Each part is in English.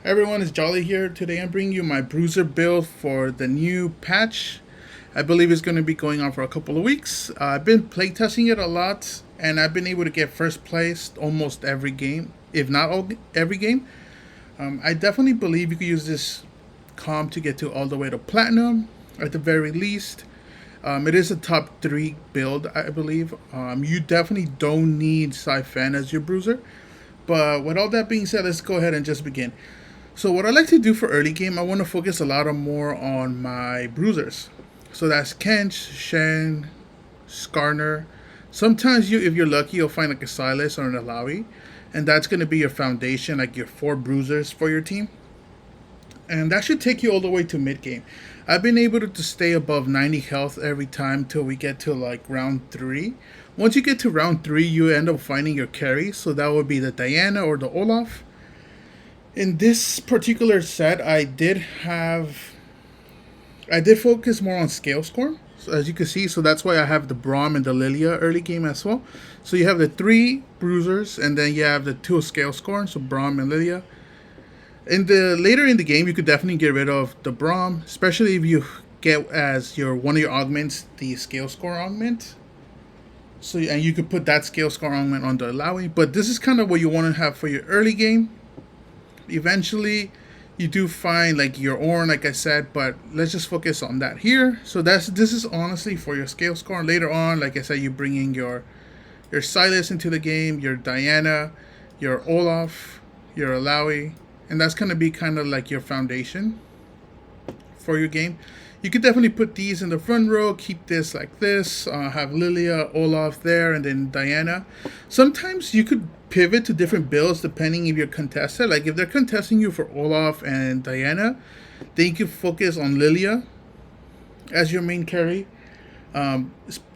Hey everyone, it's Jolly here. Today I'm bringing you my Bruiser build for the new patch. I believe it's going to be going on for a couple of weeks. I've been playtesting it a lot, and I've been able to get first place almost every game, if not every game. I definitely believe you could use this comp to get to all the way to Platinum, at the very least. It is a top 3 build, I believe. You definitely don't need Sci-Fan as your Bruiser. But with all that being said, let's go ahead and just begin. So what I like to do for early game, I want to focus a lot more on my bruisers. So that's Kench, Shen, Skarner. Sometimes if you're lucky, you'll find like a Silas or an Alawi, and that's going to be your foundation, like your 4 bruisers for your team. And that should take you all the way to mid game. I've been able to stay above 90 health every time till we get to like round 3. Once you get to round 3, you end up finding your carry. So that would be the Diana or the Olaf. In this particular set, I did focus more on Scalescorn, so as you can see. So that's why I have the Braum and the Lilia early game as well. So you have the 3 Bruisers, and then you have the 2 Scalescorn, so Braum and Lilia. Later in the game, you could definitely get rid of the Braum, especially if you get as your one of your augments the Scalescorn augment. So and you could put that Scalescorn augment on the Alawi. But this is kind of what you want to have for your early game. Eventually you do find like your Orn, like I said, but let's just focus on that here. So this is honestly for your Scalescorn. Later on, like I said, you bring in your Silas into the game, your Diana, your Olaf, your Alawi, and that's going to be kind of like your foundation for your game. You could definitely put these in the front row, keep this like this, have Lilia, Olaf there, and then Diana. Sometimes you could pivot to different builds depending if you're contested. Like if they're contesting you for Olaf and Diana, then you can focus on Lilia as your main carry. And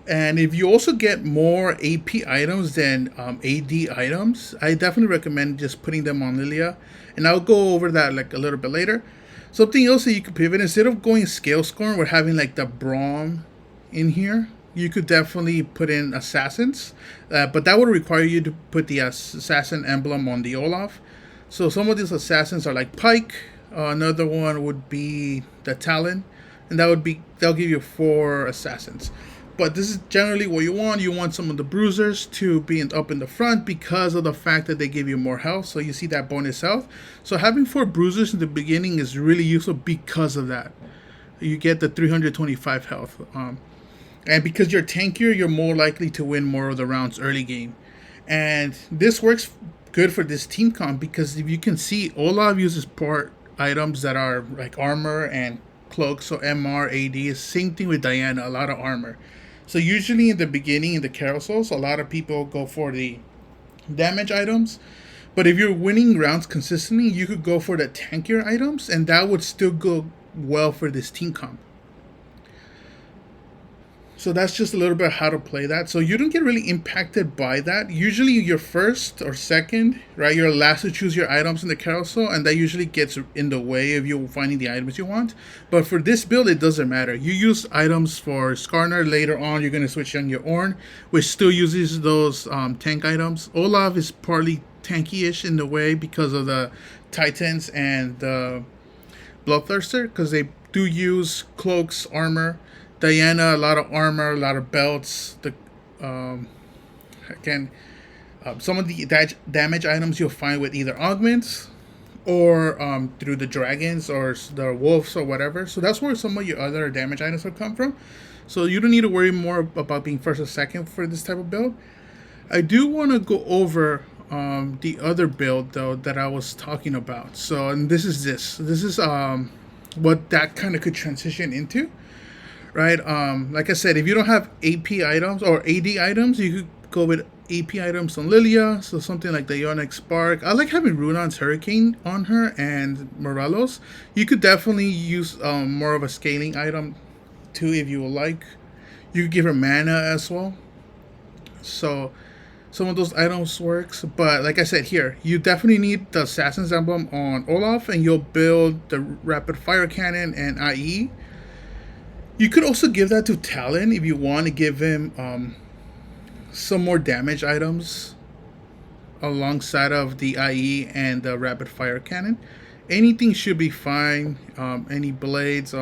if you also get more AP items than AD items, I definitely recommend just putting them on Lilia. And I'll go over that like a little bit later. Something else that you could pivot, instead of going Scalescorn, we're having like the Braum in here. You could definitely put in Assassins, but that would require you to put the Assassin emblem on the Olaf. So some of these Assassins are like Pike. Another one would be the Talon, and they'll give you 4 Assassins. But this is generally what you want. You want some of the Bruisers to be up in the front because of the fact that they give you more health. So you see that bonus health. So having 4 Bruisers in the beginning is really useful because of that. You get the 325 health. And because you're tankier, you're more likely to win more of the rounds early game. And this works good for this team comp because if you can see, Olaf uses part items that are like armor and cloak. So MR, AD. Same thing with Diana, a lot of armor. So usually in the beginning, in the carousels, a lot of people go for the damage items. But if you're winning rounds consistently, you could go for the tankier items, and that would still go well for this team comp. So that's just a little bit how to play that. So you don't get really impacted by that. Usually you're first or second, right? You're last to choose your items in the carousel, and that usually gets in the way of you finding the items you want. But for this build, it doesn't matter. You use items for Skarner. Later on, you're going to switch on your Orn, which still uses those tank items. Olaf is partly tanky-ish in the way because of the Titans and the Bloodthirster, because they do use cloaks, armor. Diana, a lot of armor, a lot of belts. Again, some of the damage items you'll find with either augments or through the dragons or the wolves or whatever. So that's where some of your other damage items will come from. So you don't need to worry more about being first or second for this type of build. I do want to go over the other build though that I was talking about. So, and this is what that kind of could transition into. Right, like I said, if you don't have AP items or AD items, you could go with AP items on Lilia. So something like the Ionic Spark. I like having Runon's Hurricane on her and Morelos. You could definitely use more of a scaling item too if you would like. You could give her mana as well. So some of those items works, but like I said here, you definitely need the Assassin's Emblem on Olaf, and you'll build the Rapid Fire Cannon and IE. You could also give that to Talon if you want to give him some more damage items alongside of the IE and the Rapid Fire Cannon. anything should be fine. Any blades,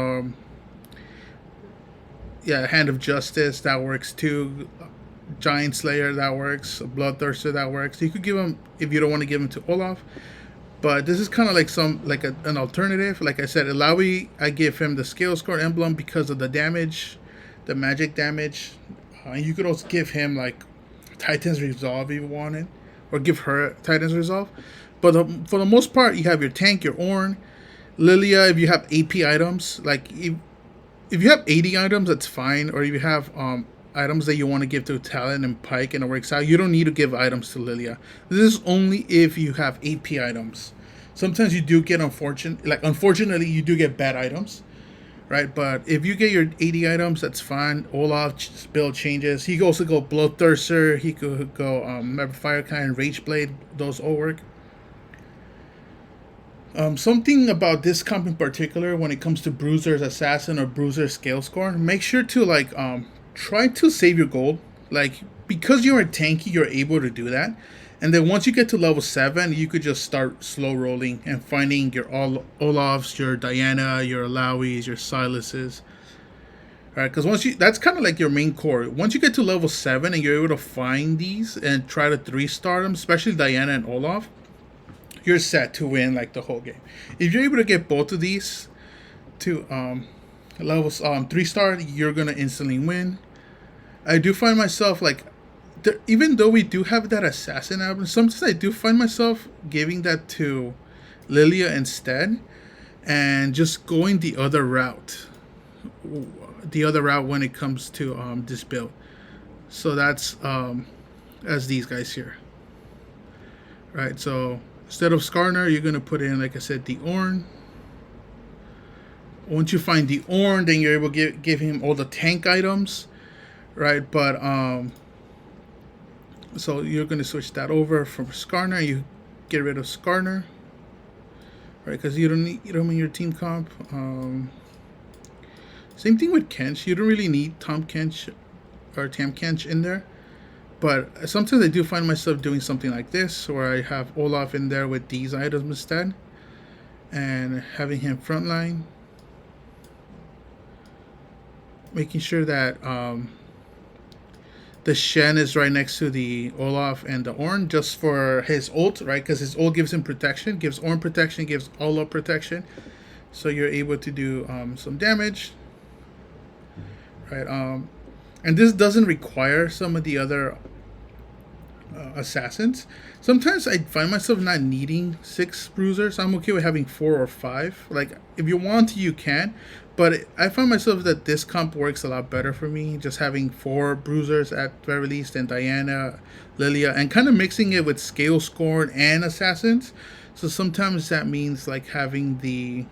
yeah, Hand of Justice, that works too. Giant Slayer, that works. Bloodthirster, that works. You could give him, if you don't want to give him to Olaf. But this is kind of like an alternative. Like I said, Ilawi, I give him the Scalescorn emblem because of the damage, the magic damage. You could also give him like Titan's Resolve if you wanted, or give her Titan's Resolve. But for the most part, you have your tank, your Ornn, Lilia. If you have AP items, like if you have 80 items, that's fine. Or if you have items that you want to give to Talon and Pike and it works out, you don't need to give items to Lilia. This is only if you have AP items. Sometimes you do get unfortunately, you do get bad items, right? But if you get your 80 items, that's fine. Olaf's build changes. He could also go Bloodthirster. He could go Firekind, Rageblade. Those all work. Something about this comp in particular, when it comes to Bruisers Assassin or Bruiser Scalescorn, make sure to try to save your gold. Like, because you're a tanky, you're able to do that. And then once you get to level 7, you could just start slow rolling and finding your Olafs, your Diana, your Alawis, your Silases. Alright, because that's kind of like your main core. Once you get to level 7 and you're able to find these and try to 3-star them, especially Diana and Olaf, you're set to win like the whole game. If you're able to get both of these to levels 3-star, you're gonna instantly win. I do find myself like, even though we do have that assassin album, sometimes I do find myself giving that to Lilia instead, and just going the other route when it comes to this build. So that's as these guys here, right? So instead of Skarner, you're going to put in, like I said, the Ornn. Once you find the Ornn, then you're able to give him all the tank items, right? But so you're going to switch that over from Skarner. You get rid of Skarner, right? Because you don't need your team comp. Same thing with Kench. You don't really need Tom Kench or Tam Kench in there. But sometimes I do find myself doing something like this, where I have Olaf in there with these items instead, and having him frontline, making sure that the Shen is right next to the Olaf and the Ornn, just for his ult, right? Because his ult gives him protection, gives Ornn protection, gives Olaf protection, so you're able to do some damage, right? And this doesn't require some of the other assassins. Sometimes I find myself not needing 6 bruisers. I'm okay with having 4 or 5. Like, if you want to, you can. But I find myself that this comp works a lot better for me. Just having 4 bruisers at very least, and Diana, Lilia, and kind of mixing it with Scalescorn and assassins. So sometimes that means like having the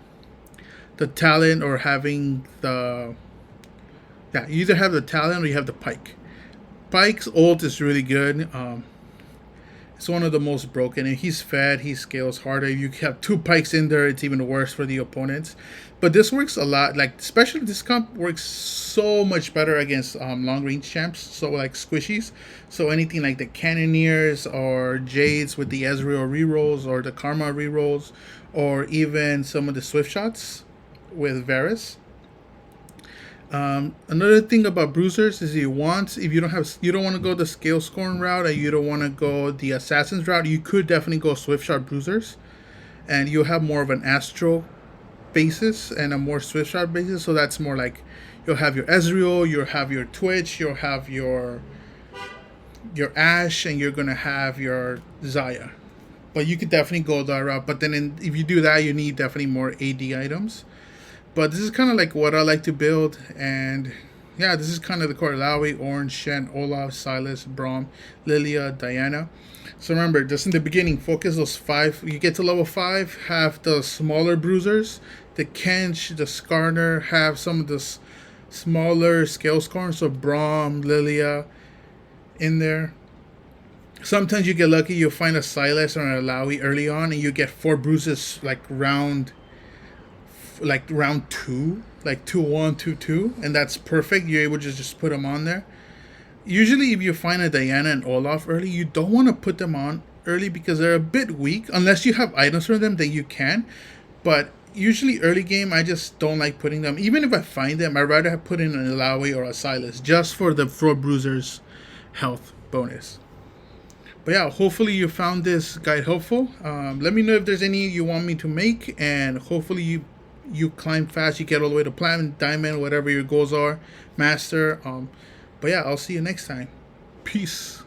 talent, or having the... Yeah, you either have the talent or you have the Pike. Pike's ult is really good. It's one of the most broken. If he's fed, he scales harder. If you have 2 Pikes in there, it's even worse for the opponents. But this works a lot. Like, especially this comp works so much better against long range champs. So like squishies. So anything like the Cannoneers or Jades with the Ezreal rerolls, or the Karma rerolls, or even some of the Swift shots with Varus. Another thing about Bruisers is if you don't want to go the Scalescorn route, and you don't want to go the Assassins route, you could definitely go Swift Shot Bruisers, and you'll have more of an Astro basis and a more Swift Shot basis. So that's more like, you'll have your Ezreal, you'll have your Twitch, you'll have your Ashe, and you're gonna have your Xayah. But you could definitely go that route. But then if you do that, you need definitely more AD items. But this is kind of like what I like to build. And yeah, this is kind of the core: Alawi, Ornn, Shen, Olaf, Sylas, Braum, Lilia, Diana. So remember, just in the beginning, focus those 5. You get to level 5, have the smaller bruisers, the Kench, the Skarner, have some of the smaller Scalescorn, so Braum, Lilia in there. Sometimes you get lucky, you'll find a Sylas or an Alawi early on, and you get 4 bruises like round 2, like 2-1, 2-2, and that's perfect. You're able to just put them on there. Usually if you find a Diana and Olaf early, you don't want to put them on early because they're a bit weak. Unless you have items for them, then you can. But usually early game, I just don't like putting them. Even if I find them, I'd rather have put in an Ilaoi or a Silas just for the Bruiser's health bonus. But yeah, hopefully you found this guide helpful. Let me know if there's any you want me to make, and hopefully you climb fast, you get all the way to platinum, diamond, whatever your goals are, master. But yeah, I'll see you next time. Peace.